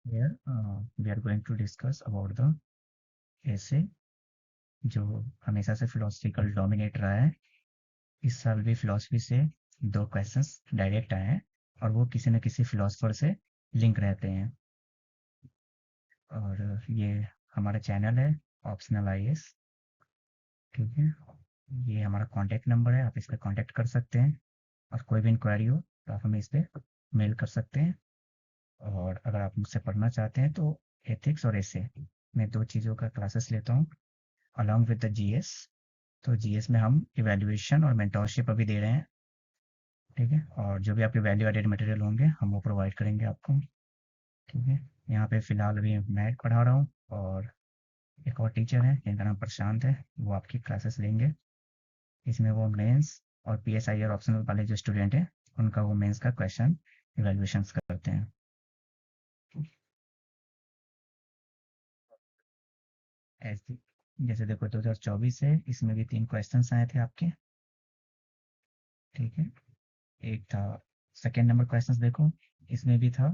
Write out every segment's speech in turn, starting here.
Here we are going to discuss about the essay जो हमेशा से फिलोसफिकल डोमिनेट रहा है। इस साल भी फिलोसफी से दो क्वेश्चंस डायरेक्ट आए हैं और वो किसी न किसी फिलोसफर से लिंक रहते हैं। और ये हमारा चैनल है ऑप्शनल आईएएस, ठीक है। ये हमारा कॉन्टैक्ट नंबर है, आप इस पर कॉन्टैक्ट कर सकते हैं और कोई भी इंक्वायरी हो तो आप हमें इस पर मेल कर सकते हैं। और अगर आप मुझसे पढ़ना चाहते हैं तो एथिक्स और एसे मैं दो चीज़ों का क्लासेस लेता हूँ अलॉन्ग विद द जीएस। तो जीएस में हम इवैल्यूएशन और मेंटोरशिप अभी दे रहे हैं, ठीक है। और जो भी आपके वैल्यू एडेड मटेरियल होंगे हम वो प्रोवाइड करेंगे आपको, ठीक है। यहाँ पे फ़िलहाल अभी मैं पढ़ा रहा हूँ और एक और टीचर है जिनका नाम प्रशांत है, वो आपकी क्लासेस लेंगे। इसमें वो मेंस और पीएसआई और ऑप्शनल वाले जो स्टूडेंट हैं उनका वो मेंस का क्वेश्चन इवैल्यूएशंस करते हैं। ऐसे जैसे देखो 2024 है, इसमें भी 3 क्वेश्चंस आए थे आपके, ठीक है। एक था सेकंड नंबर क्वेश्चंस देखो, इसमें भी था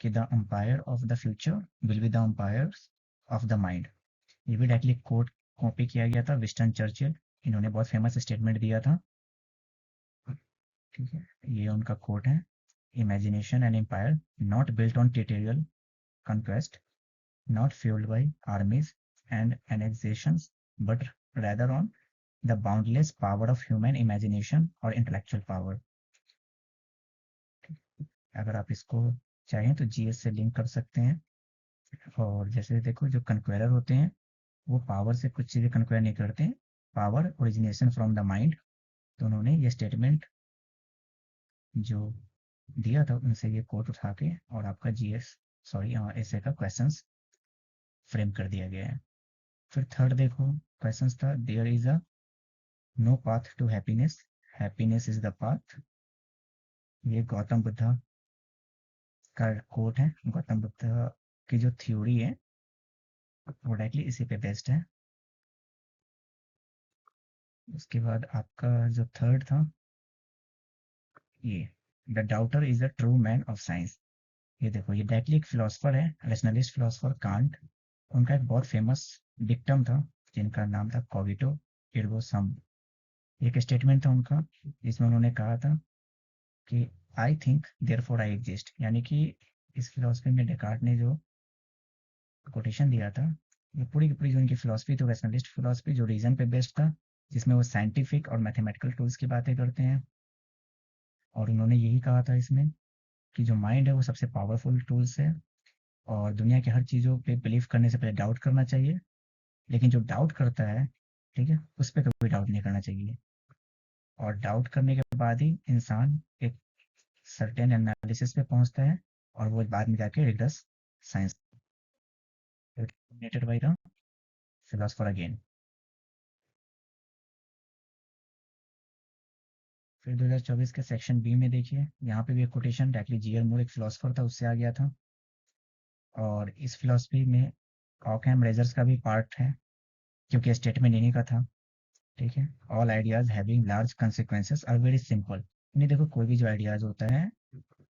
कि the umpire of the future will be the umpire of the mind. ये भी डायरेक्टली कोट कॉपी किया गया था विंस्टन चर्चिल, इन्होंने बहुत फेमस स्टेटमेंट दिया था, ठीक है। ये उनका कोट है, imagination and empire not built on territorial conquest, not fueled by armies and annexations, but rather on the boundless power of human imagination or intellectual power। अगर आप इसको चाहें तो जीएस से लिंक कर सकते हैं। और जैसे देखो जो कन्क्वेरर होते हैं वो पावर से कुछ चीज़ें कन्क्वेयर नहीं करते हैं, power origination from the mind. तो उन्होंने ये स्टेटमेंट जो दिया था उनसे ये कोट उठा के और आपका जीएस सॉरी ऐसे का क्वेश्चंस फ्रेम कर दिया गया है। फिर थर्ड देखो क्वेश्चंस था, there is a no path to happiness, happiness is the path. ये गौतम बुद्धा का कोट है। गौतम बुद्धा की जो थ्योरी है वो डायरेक्टली इसी पे बेस्ड है। उसके बाद आपका जो थर्ड था ये the daughter is the true man of science. ये देखो ये डायरेक्टली एक फिलोसफर है, रैशनलिस्ट फिलोसफर कांट। उनका एक बहुत फेमस डिक्टम था जिनका नाम था कॉगिटो एर्गो सम। एक स्टेटमेंट था उनका जिसमें उन्होंने कहा था कि I think therefore I exist. यानी कि इस फिलोसफी में डेकार्ट ने जो कोटेशन दिया था, ये पूरी की पूरी जो उनकी फिलोसफी तो रैशनलिस्ट फिलोसफी जो रीजन पे बेस्ड था, जिसमें वो साइंटिफिक और मैथमेटिकल टूल्स की बातें करते हैं। और उन्होंने यही कहा था इसमें कि जो माइंड है वो सबसे पावरफुल टूल्स है और दुनिया की हर चीज़ों पे बिलीव करने से पहले डाउट करना चाहिए, लेकिन जो डाउट करता है, ठीक है, उस पे कभी डाउट नहीं करना चाहिए। और डाउट करने के बाद ही इंसान एक सर्टेन एनालिसिस पे पहुंचता है और वो बाद में जाके rigorous science by the philosopher again. फिर 2024 के सेक्शन बी में देखिए, यहाँ पे भी एक कोटेशन डायरेक्टली जीएल मूर एक फिलोसफर था उससे आ गया था। और इस फिलोसफी में ऑकहैम रेजर्स का भी पार्ट है क्योंकि स्टेटमेंट इन्हीं का था, ठीक है। All ideas having large consequences are very simple. यानी देखो कोई भी जो आइडियाज होता है,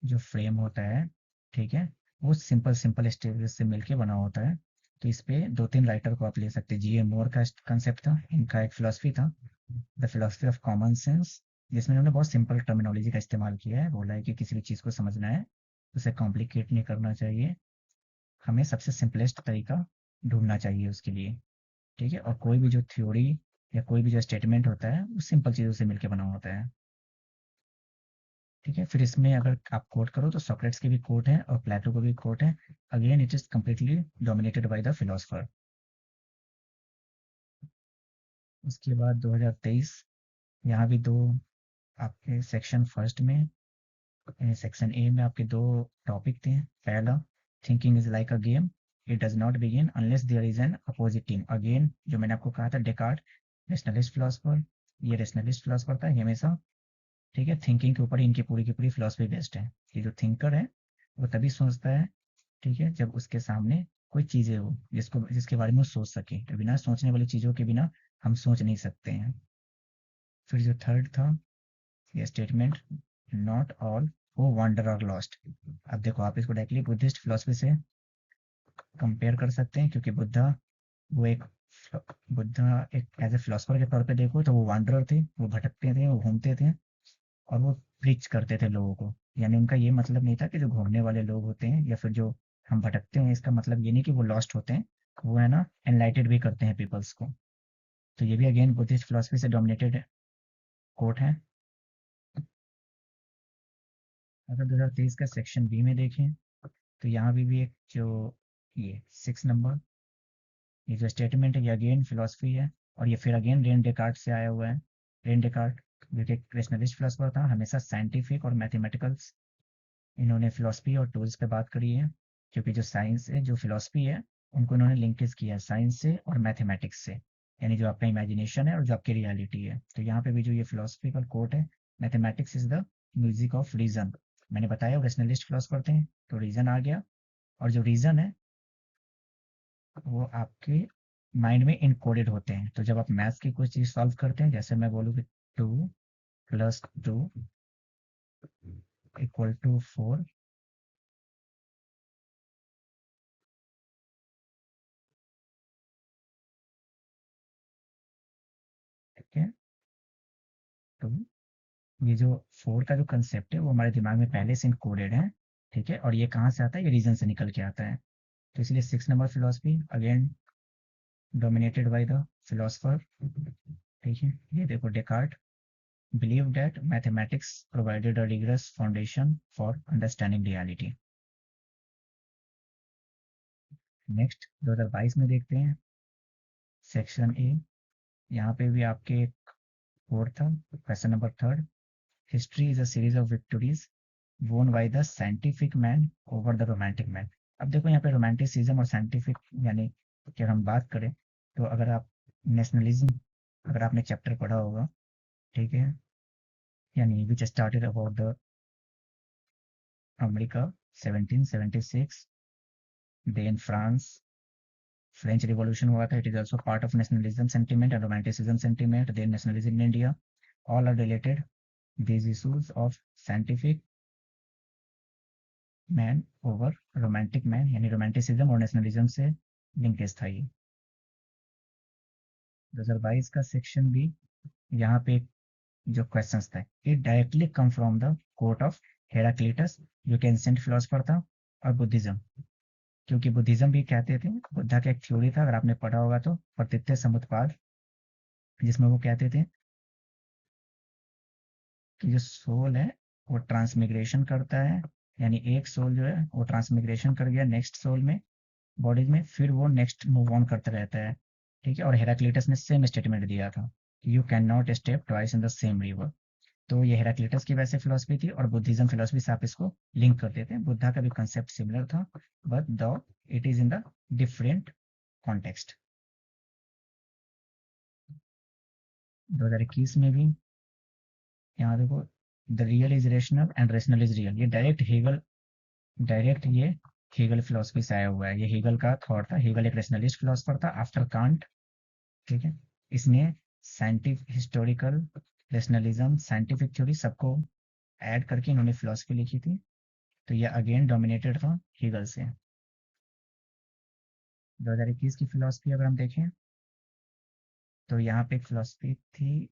जो फ्रेम होता है, ठीक है, वो सिंपल सिंपल स्टेजेस से मिलके बना होता है। तो इस पे दो तीन राइटर को आप ले सकते हैं। जीए मोर का कंसेप्ट था, इनका एक फिलोसफी था the philosophy of common sense, जिसमें उन्होंने बहुत सिंपल टर्मिनोलॉजी का इस्तेमाल किया है। बोला है कि किसी भी चीज़ को समझना है उसे कॉम्प्लिकेट नहीं करना चाहिए, हमें सबसे सिंपलेस्ट तरीका ढूंढना चाहिए उसके लिए, ठीक है। और कोई भी जो थ्योरी या कोई भी जो स्टेटमेंट होता है वो सिंपल चीज़ों से मिलकर बना होता है, ठीक है। फिर इसमें अगर आप कोट करो तो सोक्रेट्स के भी कोट है और प्लेटो का भी कोट है। Again it is completely dominated by the philosopher. उसके बाद 2023 यहाँ भी दो आपके सेक्शन फर्स्ट में, सेक्शन ए में आपके दो टॉपिक थे। पहला, thinking is like a game, it does not begin unless there is an opposite team. Again जो मैंने आपको कहा था डेकार्ट रेशनलिस्ट फिलोसफर, ये रेशनलिस्ट फिलोसफर था ये हमेशा, ठीक है। थिंकिंग के ऊपर ही इनकी पूरी की पूरी फिलोसफी बेस्ड है। ये जो थिंकर है वो तभी सोचता है, ठीक है, जब उसके सामने कोई चीज़ें हो जिसको जिसके बारे में वो सोच सके। तो बिना सोचने वाली चीज़ों के बिना हम सोच नहीं सकते हैं। फिर जो थर्ड था ये statement, not all who wander are lost. अब देखो आप इसको डायरेक्टली बुद्धिस्ट फिलोसफी से कंपेयर कर सकते हैं, क्योंकि वो एक बुद्धा एक एज ए फिलोसफर के तौर पे देखो तो वो वांडरर थे, वो भटकते थे, वो घूमते थे और वो प्रीच करते थे लोगों को। यानी उनका ये मतलब नहीं था कि जो घूमने वाले लोग होते हैं या फिर जो हम भटकते हैं, इसका मतलब ये नहीं कि वो लॉस्ट होते हैं, वो है ना एनलाइटेड भी करते हैं पीपल्स को। तो ये भी अगेन बुद्धिस्ट फिलोसफी से डोमिनेटेड कोट है। अगर 2023 का सेक्शन बी में देखें तो यहाँ भी एक जो ये 6 नंबर, ये जो स्टेटमेंट है ये अगेन फिलोसफी है, और ये फिर अगेन रेन डेकार्ट से आया हुआ है। रेन डेकार्ट जो कि एक रेशनलिस्ट फिलोसफर था, हमेशा साइंटिफिक और मैथमेटिकल्स, इन्होंने फिलोसफी और टूल्स पे बात करी है, क्योंकि जो साइंस है जो फिलोसफी है उनको इन्होंने लिंकेज किया है साइंस से और मैथमेटिक्स से, यानी जो आपका इमेजिनेशन है और जो आपकी रियलिटी है। तो यहाँ पे भी जो ये फिलोसफिकल कोट है, mathematics is the music of reason, मैंने बताया रेशनलिस्ट फिलोसफर थे तो रीजन आ गया, और जो रीजन है वो आपके माइंड में इनकोडेड होते हैं। तो जब आप मैथ्स की कोई चीज सॉल्व करते हैं, जैसे मैं बोलूँ कि 2 + 2 = 4, ठीक है। तो ये जो 4 का जो कंसेप्ट है वो हमारे दिमाग में पहले से इनकोडेड है, ठीक है। और ये कहाँ से आता है, ये रीजन से निकल के आता है। तो इसलिए 6 number philosophy again dominated by the philosopher, ठीक है। ये देखो Descartes believed that mathematics provided a rigorous foundation for understanding reality. Next 2022 में देखते हैं सेक्शन ए। यहाँ पे भी आपके एक कोड था, question number 3, history is a series of victories won by the scientific man over the romantic man। अब देखो यहाँ पे रोमांटिसिज्म और साइंटिफिक, यानी कि अगर हम बात करें तो अगर आप नेशनलिज्म, अगर आपने चैप्टर पढ़ा होगा, ठीक है, यानी which started about the America 1776, then France, French revolution हुआ था, it is also part of nationalism sentiment and romanticism sentiment, then nationalism in India, all are related these issues of scientific man over romantic man, यानी romanticism और nationalism से linkage था ये। 2022 का section भी, यहाँ पे जो क्वेश्चंस थे, it directly come from the quote of Heraclitus, जो कि एंशिएंट फिलोसफर था, और बुद्धिज्म, क्योंकि बुद्धिज्म भी कहते थे, बुद्धा का एक थ्योरी था, अगर आपने पढ़ा होगा तो, प्रतीत्य समुत्पाद, जिसमें वो कहते थे कि जो सोल है वो ट्रांसमिग्रेशन करता है, यानी एक सोल जो है वो ट्रांसमिग्रेशन कर गया नेक्स्ट सोल में, बॉडीज में, फिर वो नेक्स्ट मूव ऑन करता रहता है, ठीक है। और हेराक्लिटस ने सेम स्टेटमेंट दिया था, you can not step twice in the same river. तो ये हेराक्लिटस की वैसे फिलोसफी थी, और बुद्धिज्म फिलोसफी से आप इसको लिंक करते थे। बुद्धा का भी कंसेप्ट सिमिलर था, but the it is in the different context. 2021 में भी यहाँ देखो, the real is rational and rational is real, ये डायरेक्ट ये हेगल फिलोसफी से आया हुआ है। ये हेगल का थॉट था, हेगल एक रेशनलिस्ट फिलोसफर था आफ्टर कांट, ठीक है। इसने scientific historical rationalism scientific theory सबको ऐड करके इन्होंने फिलोसफी लिखी थी। तो ये अगेन डोमिनेटेड था हेगल से। 2021 की फिलोसफी अगर हम देखें तो यहाँ पे एक फिलोसफी थी,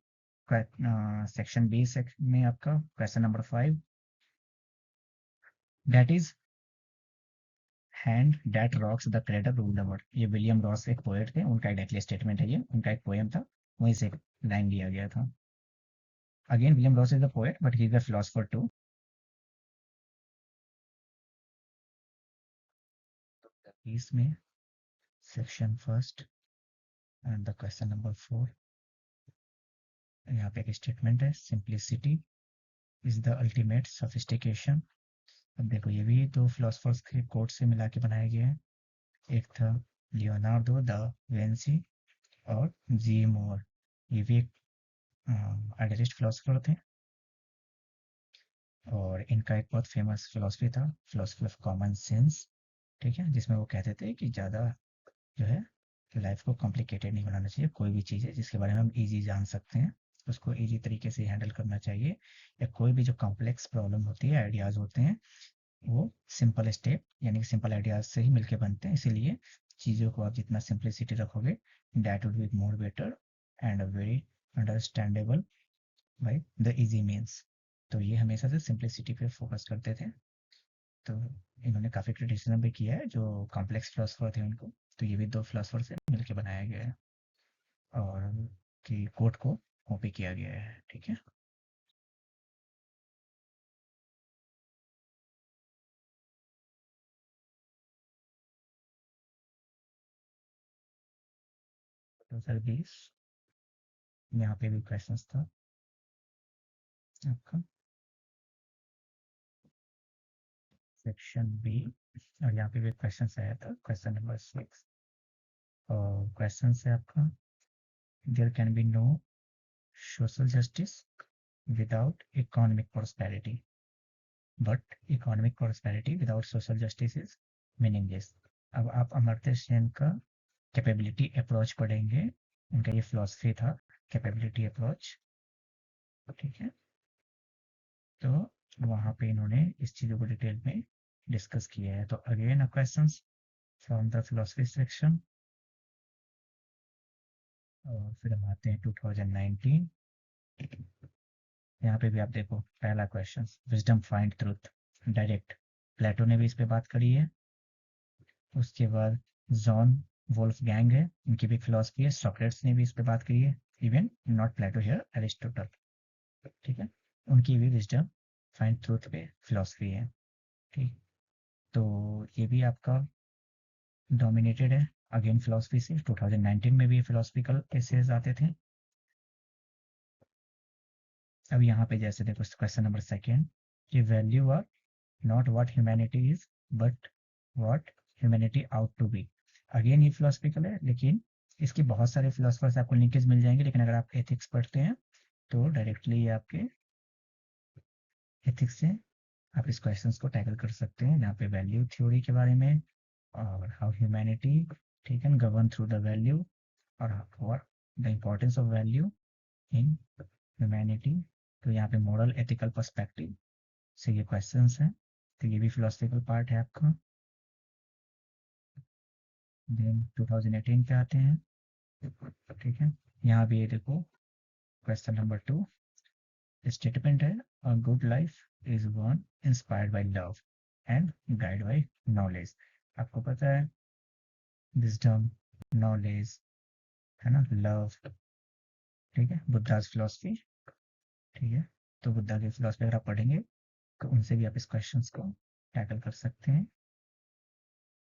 सेक्शन बी में आपका question number 5, that is hand that rocks the cradle rule the world. ये विलियम रॉस एक पोएट थे, उनका डायरेक्टली स्टेटमेंट है, ये उनका एक पोएम था, वहीं से एक लाइन लिया गया था। Again William Ross is the poet but he is the philosopher too. इसमें section first and the question number 4, यहाँ पे एक स्टेटमेंट है, simplicity is the ultimate sophistication. अब देखो ये भी दो फिलोसफर्स के कोट से मिला के बनाया गया है, एक था लियोनार्डो द विंसी और जी मोर, ये भी एक आइडियलिस्ट फिलोसफर थे, और इनका एक बहुत फेमस फिलोसफी था, फिलोसफी ऑफ कॉमन सेंस, ठीक है, जिसमें वो कहते थे कि ज़्यादा जो है लाइफ को कॉम्प्लिकेटेड नहीं बनाना चाहिए, कोई भी चीज़ है जिसके बारे में हम इजी जान सकते हैं उसको इजी तरीके से हैंडल करना चाहिए, या कोई भी जो कॉम्प्लेक्स प्रॉब्लम होती है, आइडियाज़ होते हैं, वो सिंपल स्टेप यानी कि सिंपल आइडियाज से ही मिलके बनते हैं, इसीलिए चीज़ों को आप जितना सिंप्लिसिटी रखोगे that would be more better and very understandable by the easy means. तो ये हमेशा से सिंप्लिसिटी पे फोकस करते थे। तो इन्होंने काफ़ी क्रिटिसिज्म भी किया है जो कॉम्प्लेक्स फिलोसफर थे उनको। तो ये भी दो फिलोसफर से मिलके बनाया गया है और कि कोट को कॉपी किया गया है। ठीक है। तो सर 20 यहाँ पे भी क्वेश्चंस था आपका सेक्शन बी, और यहाँ पे भी क्वेश्चन आया था क्वेश्चन नंबर 6। और क्वेश्चन है आपका there can be no social justice without economic prosperity, but economic prosperity without social justice is meaningless. अब आप अमर्त्य सेन का कैपेबिलिटी अप्रोच पढ़ेंगे, उनका ये फिलॉसफी था कैपेबिलिटी अप्रोच। ठीक है। तो वहाँ पे इन्होंने इस चीज़ों को डिटेल में डिस्कस किया है। तो again a questions from the philosophy section. और फिर हम आते हैं 2019। यहाँ पे भी आप देखो पहला question wisdom find truth direct, Plato ने भी इस पे बात करी है। उसके बाद जॉन वोल्फ गैंग है, उनकी भी फिलोसफी है। सॉक्रेट्स ने भी इस पे बात करी है, even not Plato here, Aristotle. ठीक है। उनकी भी विजडम फाइंड ट्रूथ पे फिलोसफी है। ठीक। तो ये भी आपका डोमिनेटेड है अगेन फिलोसफी से। 2019 में भी फिलोसफिकल एसेज आते थे। अब यहाँ पे जैसे देखो क्वेश्चन नंबर सेकेंड कि value are not what humanity is but what humanity ought to be. Again ये फिलोसफिकल है, लेकिन इसके बहुत सारे फिलोसफर से आपको लिंकेज मिल जाएंगे। लेकिन अगर आप एथिक्स पढ़ते हैं तो डायरेक्टली आपके एथिक्स से आप इस क्वेश्चंस को टैकल कर सकते हैं, यहाँ पे वैल्यू थ्योरी के बारे में और हाउ ह्यूमैनिटी ठीक है गवर्न थ्रू द वैल्यू और the importance of value in humanity. तो यहाँ पे मॉरल एथिकल पर्सपेक्टिव से ये क्वेश्चंस हैं। तो ये भी फिलोसफिकल पार्ट है आपका। देन 2018 पे आते हैं। ठीक है। यहाँ भी ये देखो क्वेश्चन नंबर 2 स्टेटमेंट है a good life is one inspired by love and guide by knowledge. आपको पता है विजडम, नॉलेज, है ना, लव। ठीक है। बुद्धाज फिलोसफी। ठीक है। तो बुद्धा की फिलोसफी अगर आप पढ़ेंगे तो उनसे भी आप इस क्वेश्चंस को टैकल कर सकते हैं।